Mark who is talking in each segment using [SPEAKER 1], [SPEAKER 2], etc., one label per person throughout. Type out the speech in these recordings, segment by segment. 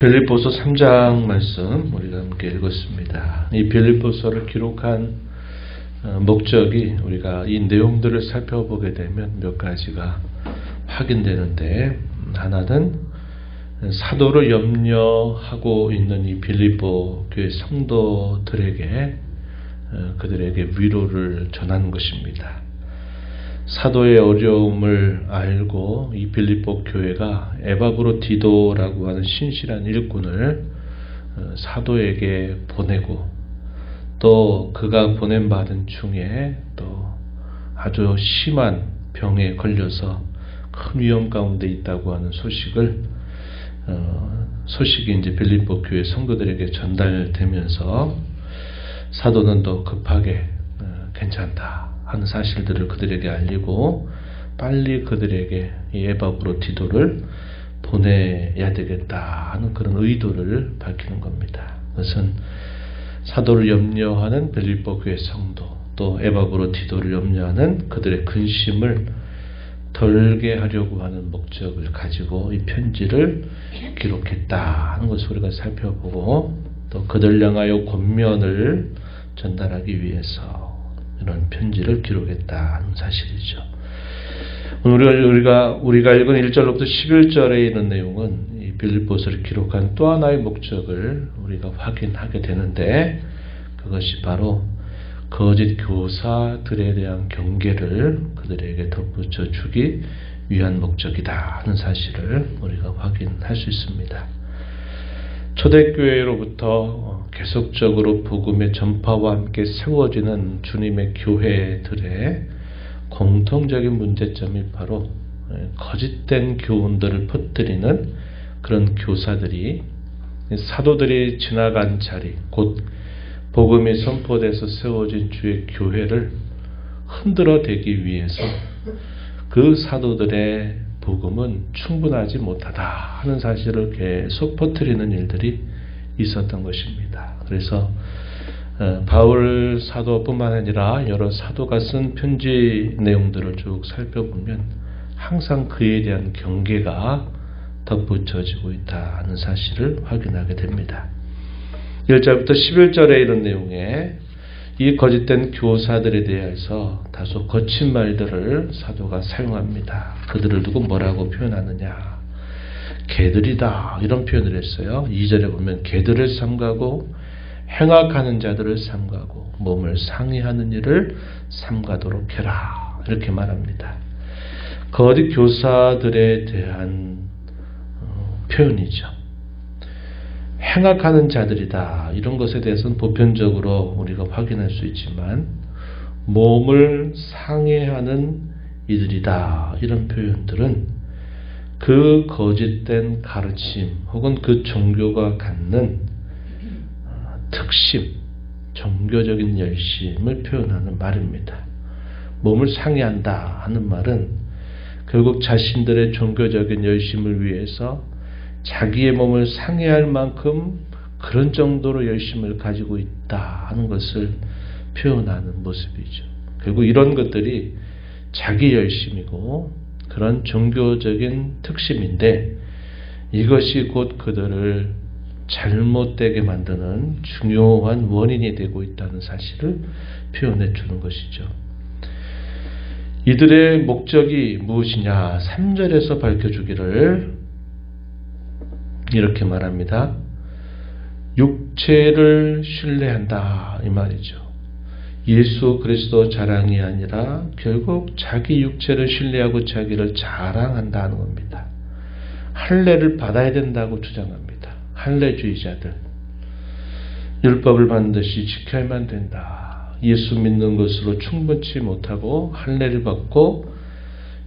[SPEAKER 1] 빌립보서 3장 말씀 우리가 함께 읽었습니다. 이 빌립보서를 기록한 목적이 우리가 이 내용들을 살펴보게 되면 몇 가지가 확인되는데, 하나는 사도를 염려하고 있는 이 빌립보 교회 성도들에게 그들에게 위로를 전하는 것입니다. 사도의 어려움을 알고 이 빌립보 교회가 에바브로디도라고 하는 신실한 일꾼을 사도에게 보내고, 또 그가 보냄받은 중에 또 아주 심한 병에 걸려서 큰 위험 가운데 있다고 하는 소식이 이제 빌립보 교회 성도들에게 전달되면서 사도는 더 급하게 괜찮다 하는 사실들을 그들에게 알리고 빨리 그들에게 이 에바브로디도를 보내야 되겠다 하는 그런 의도를 밝히는 겁니다. 그것은 사도를 염려하는 빌립보 교회 성도, 또 에바브로디도를 염려하는 그들의 근심을 덜게 하려고 하는 목적을 가지고 이 편지를 기록했다 하는 것을 우리가 살펴보고, 또 그들 향하여 권면을 전달하기 위해서 이런 편지를 기록했다 하는 사실이죠. 오늘 우리가 읽은 1절로부터 11절에 있는 내용은 이 빌립보서를 기록한 또 하나의 목적을 우리가 확인하게 되는데, 그것이 바로 거짓 교사들에 대한 경계를 그들에게 덧붙여 주기 위한 목적이다 하는 사실을 우리가 확인할 수 있습니다. 초대교회로부터 계속적으로 복음의 전파와 함께 세워지는 주님의 교회들의 공통적인 문제점이 바로 거짓된 교훈들을 퍼뜨리는 그런 교사들이 사도들이 지나간 자리, 곧 복음이 선포돼서 세워진 주의 교회를 흔들어대기 위해서 그 사도들의 복음은 충분하지 못하다 하는 사실을 계속 퍼뜨리는 일들이 있었던 것입니다. 그래서 바울 사도뿐만 아니라 여러 사도가 쓴 편지 내용들을 쭉 살펴보면 항상 그에 대한 경계가 덧붙여지고 있다 하는 사실을 확인하게 됩니다. 1절부터 11절에 이런 내용에 이 거짓된 교사들에 대해서 다소 거친 말들을 사도가 사용합니다. 그들을 두고 뭐라고 표현하느냐? 개들이다 이런 표현을 했어요. 2절에 보면 개들을 삼가고 행악하는 자들을 삼가고 몸을 상해하는 일을 삼가도록 해라 이렇게 말합니다. 거짓 교사들에 대한 표현이죠. 행악하는 자들이다 이런 것에 대해서는 보편적으로 우리가 확인할 수 있지만, 몸을 상해하는 이들이다 이런 표현들은 그 거짓된 가르침 혹은 그 종교가 갖는 특심, 종교적인 열심을 표현하는 말입니다. 몸을 상해한다 하는 말은 결국 자신들의 종교적인 열심을 위해서 자기의 몸을 상해할 만큼 그런 정도로 열심을 가지고 있다 하는 것을 표현하는 모습이죠. 결국 이런 것들이 자기 열심이고 그런 종교적인 특심인데, 이것이 곧 그들을 잘못되게 만드는 중요한 원인이 되고 있다는 사실을 표현해 주는 것이죠. 이들의 목적이 무엇이냐? 3절에서 밝혀주기를 이렇게 말합니다. 육체를 신뢰한다 이 말이죠. 예수 그리스도 자랑이 아니라 결국 자기 육체를 신뢰하고 자기를 자랑한다는 겁니다. 할례를 받아야 된다고 주장합니다. 할례주의자들. 율법을 반드시 지켜야만 된다. 예수 믿는 것으로 충분치 못하고 할례를 받고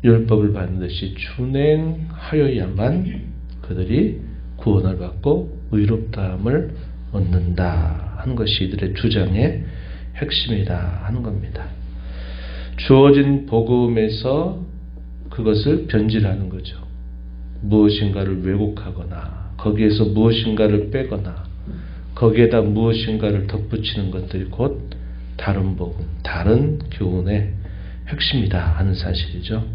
[SPEAKER 1] 율법을 반드시 준행하여야만 그들이 구원을 받고 의롭다함을 얻는다 하는 것이 이들의 주장의 핵심이다 하는 겁니다. 주어진 복음에서 그것을 변질하는 거죠. 무엇인가를 왜곡하거나 거기에서 무엇인가를 빼거나 거기에다 무엇인가를 덧붙이는 것들이 곧 다른 복음, 다른 교훈의 핵심이다 하는 사실이죠.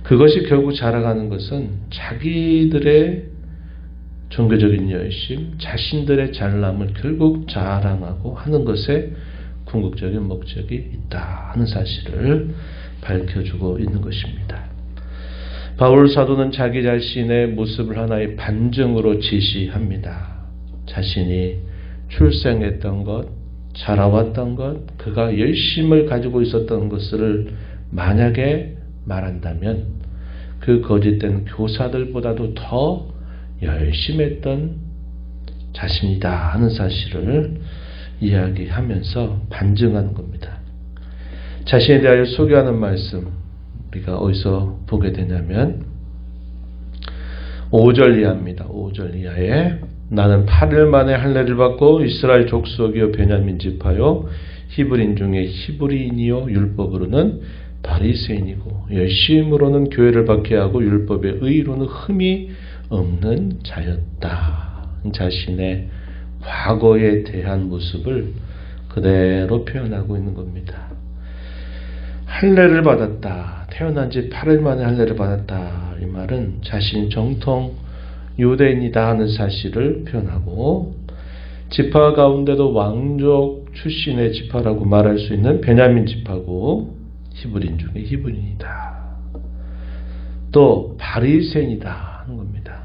[SPEAKER 1] 그것이 결국 자랑하는 것은 자기들의 종교적인 열심, 자신들의 잘남을 결국 자랑하고 하는 것에 궁극적인 목적이 있다 하는 사실을 밝혀주고 있는 것입니다. 바울 사도는 자기 자신의 모습을 하나의 반증으로 제시합니다. 자신이 출생했던 것, 자라왔던 것, 그가 열심을 가지고 있었던 것을 만약에 말한다면 그 거짓된 교사들보다도 더 열심했던 자신이다 하는 사실을 이야기하면서 반증하는 겁니다. 자신에 대하여 소개하는 말씀 우리가 어디서 보게 되냐면 5절 이하입니다. 5절 이하에 나는 8일 만에 할례를 받고 이스라엘 족속이요 베냐민 지파요 히브리인 중에 히브리인이요 율법으로는 바리새인이고 열심으로는 교회를 박해하고 율법의 의로는 흠이 없는 자였다. 자신의 과거에 대한 모습을 그대로 표현하고 있는 겁니다. 할례를 받았다. 태어난 지 8일 만에 할례를 받았다. 이 말은 자신이 정통 유대인이다 하는 사실을 표현하고 지파 가운데도 왕족 출신의 지파라고 말할 수 있는 베냐민 지파고 히브리인 중에 히브리인이다. 또 바리새인이다 하는 겁니다.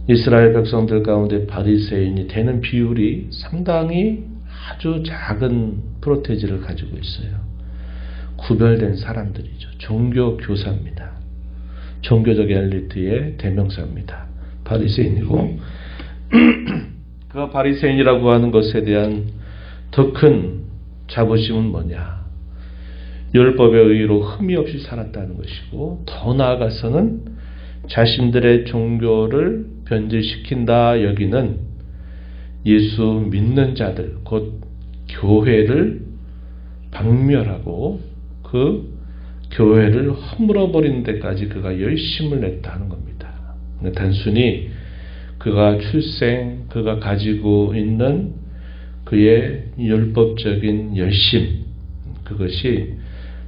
[SPEAKER 1] 이스라엘 백성들 가운데 바리새인이 되는 비율이 상당히 아주 작은 프로테지를 가지고 있어요. 구별된 사람들이죠. 종교 교사입니다. 종교적 엘리트의 대명사입니다. 바리새인이고 그가 바리새인이라고 하는 것에 대한 더 큰 자부심은 뭐냐? 율법의 의로 흠이 없이 살았다는 것이고 더 나아가서는 자신들의 종교를 변질시킨다 여기는 예수 믿는 자들 곧 교회를 박멸하고 그 교회를 허물어버리는 데까지 그가 열심을 냈다는 겁니다. 단순히 그가 그가 가지고 있는 그의 율법적인 열심 그것이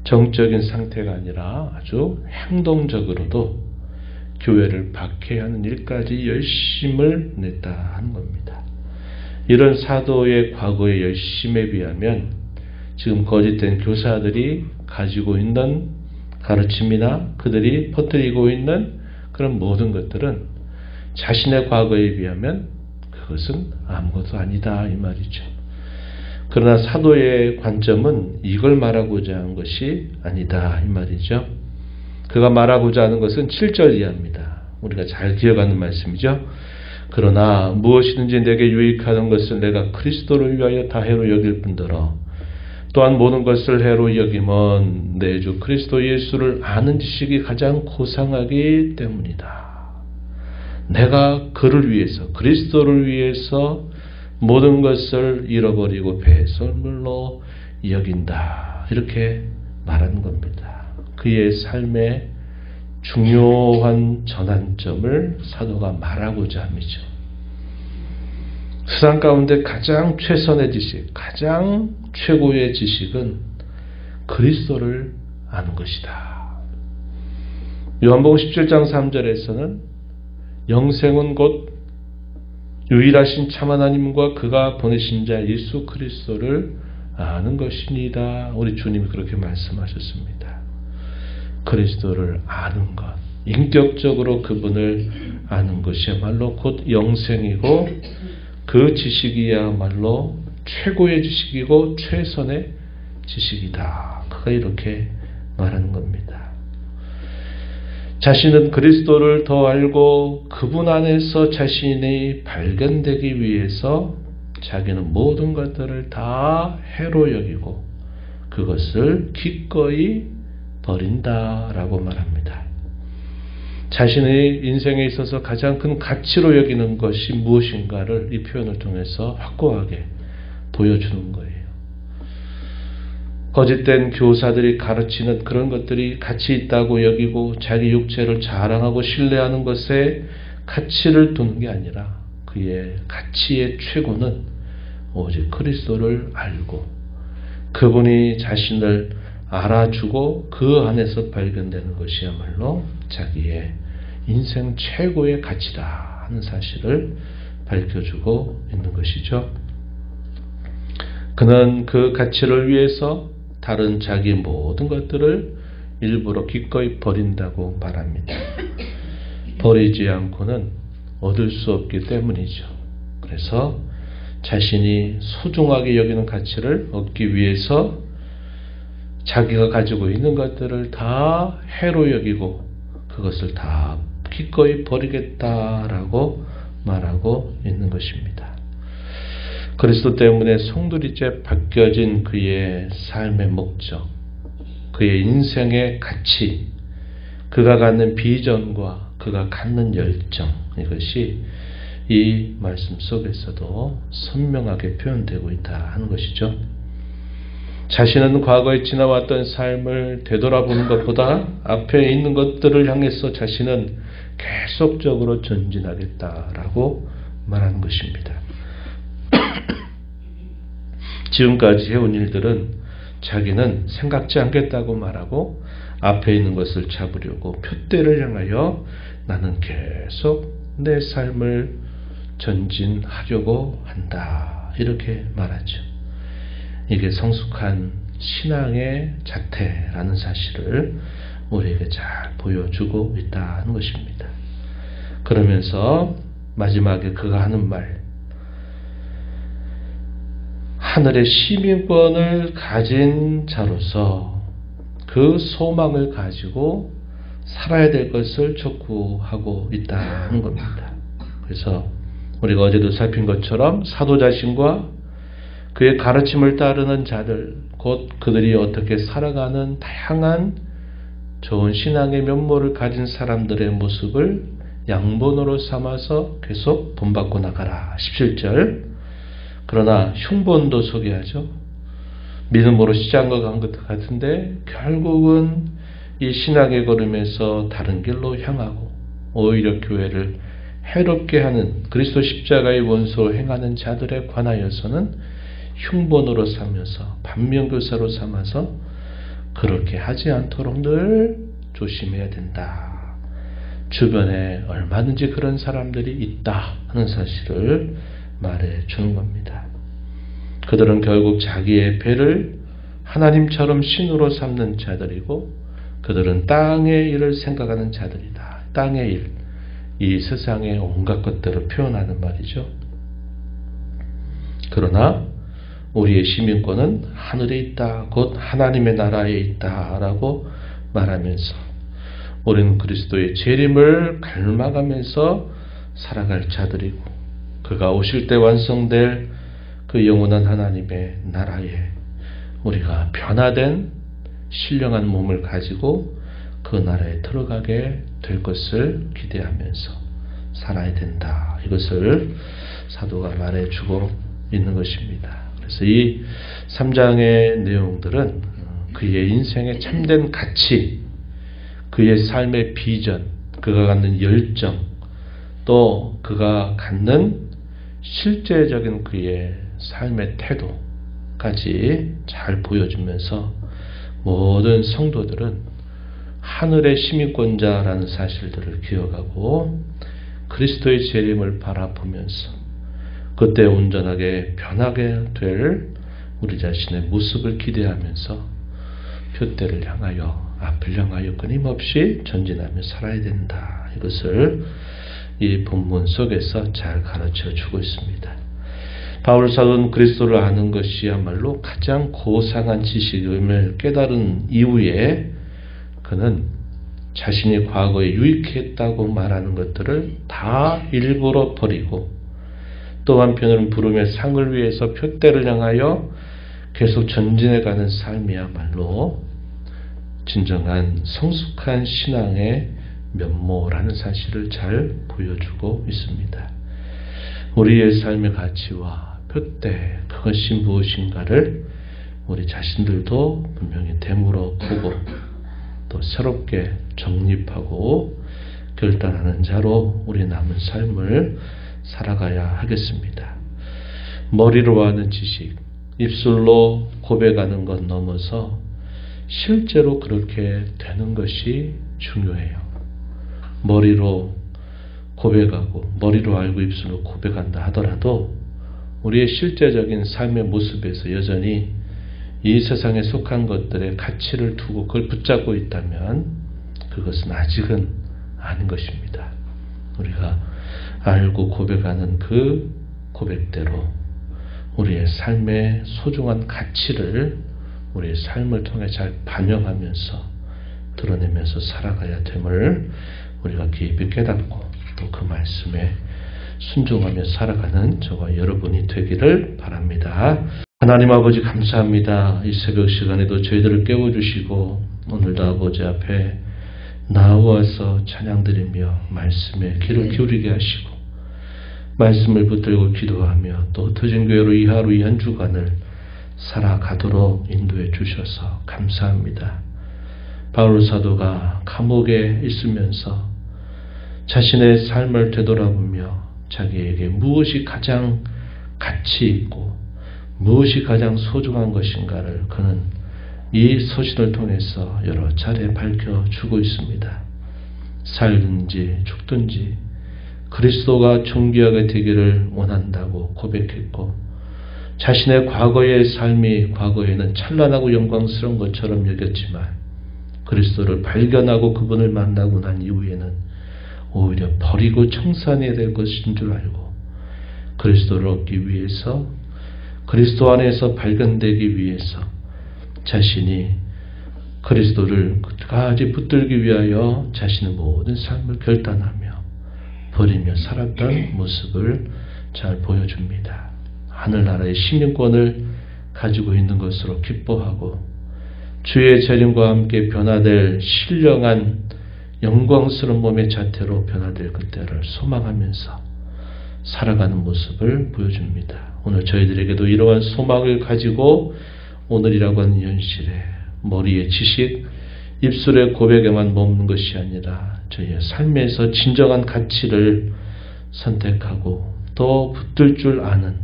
[SPEAKER 1] 정적인 상태가 아니라 아주 행동적으로도 교회를 박해하는 일까지 열심을 냈다 하는 겁니다. 이런 사도의 과거의 열심에 비하면 지금 거짓된 교사들이 가지고 있는 가르침이나 그들이 퍼뜨리고 있는 그런 모든 것들은 자신의 과거에 비하면 그것은 아무것도 아니다 이 말이죠. 그러나 사도의 관점은 이걸 말하고자 한 것이 아니다 이 말이죠. 그가 말하고자 하는 것은 7절 이하입니다. 우리가 잘 기억하는 말씀이죠. 그러나 무엇이든지 내게 유익하는 것을 내가 그리스도를 위하여 다 해로 여길 뿐더러 또한 모든 것을 해로 여김은 내 주 그리스도 예수를 아는 지식이 가장 고상하기 때문이다. 내가 그를 위해서 그리스도를 위해서 모든 것을 잃어버리고 배설물로 여긴다. 이렇게 말하는 겁니다. 그의 삶의 중요한 전환점을 사도가 말하고자 합니다. 세상 가운데 가장 최선의 지식, 가장 최고의 지식은 그리스도를 아는 것이다. 요한복음 17장 3절에서는 영생은 곧 유일하신 참 하나님과 그가 보내신 자 예수 그리스도를 아는 것이니다. 우리 주님이 그렇게 말씀하셨습니다. 그리스도를 아는 것, 인격적으로 그분을 아는 것이야말로 곧 영생이고 그 지식이야말로 최고의 지식이고 최선의 지식이다. 그가 이렇게 말하는 겁니다. 자신은 그리스도를 더 알고 그분 안에서 자신이 발견되기 위해서 자기는 모든 것들을 다 해로 여기고 그것을 기꺼이 버린다라고 말합니다. 자신의 인생에 있어서 가장 큰 가치로 여기는 것이 무엇인가를 이 표현을 통해서 확고하게 보여주는 거예요. 거짓된 교사들이 가르치는 그런 것들이 가치 있다고 여기고 자기 육체를 자랑하고 신뢰하는 것에 가치를 두는 게 아니라 그의 가치의 최고는 오직 그리스도를 알고 그분이 자신을 알아주고 그 안에서 발견되는 것이야말로 자기의 인생 최고의 가치다 하는 사실을 밝혀주고 있는 것이죠. 그는 그 가치를 위해서 다른 자기 모든 것들을 일부러 기꺼이 버린다고 말합니다. 버리지 않고는 얻을 수 없기 때문이죠. 그래서 자신이 소중하게 여기는 가치를 얻기 위해서 자기가 가지고 있는 것들을 다 해로 여기고 그것을 다 기꺼이 버리겠다라고 말하고 있는 것입니다. 그리스도 때문에 송두리째 바뀌어진 그의 삶의 목적, 그의 인생의 가치, 그가 갖는 비전과 그가 갖는 열정, 이것이 이 말씀 속에서도 선명하게 표현되고 있다 하는 것이죠. 자신은 과거에 지나왔던 삶을 되돌아보는 것보다 앞에 있는 것들을 향해서 자신은 계속적으로 전진하겠다라고 말하는 것입니다. 지금까지 해온 일들은 자기는 생각지 않겠다고 말하고 앞에 있는 것을 잡으려고 표대를 향하여 나는 계속 내 삶을 전진하려고 한다. 이렇게 말하죠. 이게 성숙한 신앙의 자태라는 사실을 우리에게 잘 보여주고 있다는 것입니다. 그러면서 마지막에 그가 하는 말, 하늘의 시민권을 가진 자로서 그 소망을 가지고 살아야 될 것을 촉구하고 있다는 겁니다. 그래서 우리가 어제도 살핀 것처럼 사도 자신과 그의 가르침을 따르는 자들, 곧 그들이 어떻게 살아가는 다양한 좋은 신앙의 면모를 가진 사람들의 모습을 양본으로 삼아서 계속 본받고 나가라. 17절. 그러나 흉본도 소개하죠. 믿음으로 시작한 것 같은데 결국은 이 신앙의 걸음에서 다른 길로 향하고 오히려 교회를 해롭게 하는 그리스도 십자가의 원수로 행하는 자들에 관하여서는 흉본으로 삼아서 반면교사로 삼아서 그렇게 하지 않도록 늘 조심해야 된다. 주변에 얼마든지 그런 사람들이 있다 하는 사실을 말해 주는 겁니다. 그들은 결국 자기의 배를 하나님처럼 신으로 삼는 자들이고 그들은 땅의 일을 생각하는 자들이다. 땅의 일, 이 세상의 온갖 것들을 표현하는 말이죠. 그러나 우리의 시민권은 하늘에 있다. 곧 하나님의 나라에 있다. 라고 말하면서 우리는 그리스도의 재림을 갈망하면서 살아갈 자들이고 그가 오실 때 완성될 그 영원한 하나님의 나라에 우리가 변화된 신령한 몸을 가지고 그 나라에 들어가게 될 것을 기대하면서 살아야 된다. 이것을 사도가 말해주고 있는 것입니다. 그래서 이 3장의 내용들은 그의 인생의 참된 가치, 그의 삶의 비전, 그가 갖는 열정, 또 그가 갖는 실제적인 그의 삶의 태도까지 잘 보여주면서 모든 성도들은 하늘의 시민권자라는 사실들을 기억하고 그리스도의 재림을 바라보면서 그때 온전하게 변하게 될 우리 자신의 모습을 기대하면서 표대를 향하여 앞을 향하여 끊임없이 전진하며 살아야 된다. 이것을 이 본문 속에서 잘 가르쳐 주고 있습니다. 바울 사도는 그리스도를 아는 것이야말로 가장 고상한 지식임을 깨달은 이후에 그는 자신이 과거에 유익했다고 말하는 것들을 다 일부러 버리고 또 한편으로는 부름의 상을 위해서 표대를 향하여 계속 전진해가는 삶이야말로 진정한 성숙한 신앙의 면모라는 사실을 잘 보여주고 있습니다. 우리의 삶의 가치와 표대, 그것이 무엇인가를 우리 자신들도 분명히 되물어 보고 또 새롭게 정립하고 결단하는 자로 우리 남은 삶을 살아가야 하겠습니다. 머리로 하는 지식, 입술로 고백하는 것 넘어서 실제로 그렇게 되는 것이 중요해요. 머리로 고백하고 머리로 알고 입술로 고백한다 하더라도 우리의 실제적인 삶의 모습에서 여전히 이 세상에 속한 것들의 가치를 두고 그걸 붙잡고 있다면 그것은 아직은 아닌 것입니다. 우리가 알고 고백하는 그 고백대로 우리의 삶의 소중한 가치를 우리의 삶을 통해 잘 반영하면서 드러내면서 살아가야 됨을 우리가 깊이 깨닫고 또 그 말씀에 순종하며 살아가는 저와 여러분이 되기를 바랍니다. 하나님 아버지 감사합니다. 이 새벽 시간에도 저희들을 깨워주시고 오늘도 아버지 앞에 나와서 찬양드리며 말씀에 귀를 기울이게 하시고 말씀을 붙들고 기도하며 또 흩어진 교회로 이 하루 이 한 주간을 살아가도록 인도해 주셔서 감사합니다. 바울 사도가 감옥에 있으면서 자신의 삶을 되돌아보며 자기에게 무엇이 가장 가치 있고 무엇이 가장 소중한 것인가를 그는 이 서신을 통해서 여러 차례 밝혀주고 있습니다. 살든지 죽든지 그리스도가 존귀하게 되기를 원한다고 고백했고 자신의 과거의 삶이 과거에는 찬란하고 영광스러운 것처럼 여겼지만 그리스도를 발견하고 그분을 만나고 난 이후에는 오히려 버리고 청산해야 될 것인 줄 알고 그리스도를 얻기 위해서 그리스도 안에서 발견되기 위해서 자신이 그리스도를 끝까지 붙들기 위하여 자신의 모든 삶을 결단하며 버리며 살았던 모습을 잘 보여줍니다. 하늘나라의 시민권을 가지고 있는 것으로 기뻐하고 주의 재림과 함께 변화될 신령한 영광스러운 몸의 자태로 변화될 그때를 소망하면서 살아가는 모습을 보여줍니다. 오늘 저희들에게도 이러한 소망을 가지고 오늘이라고 하는 현실에 머리에 지식, 입술의 고백에만 머무는 것이 아니라 저희의 삶에서 진정한 가치를 선택하고 또 붙들 줄 아는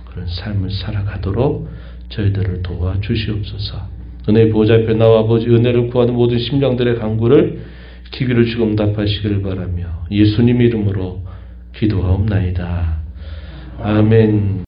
[SPEAKER 1] 그런 삶을 살아가도록 저희들을 도와주시옵소서. 은혜의 보좌 앞에 나와 아버지 은혜를 구하는 모든 심령들의 간구를 기기를 주고 응답하시기를 바라며 예수님 이름으로 기도하옵나이다. 아멘.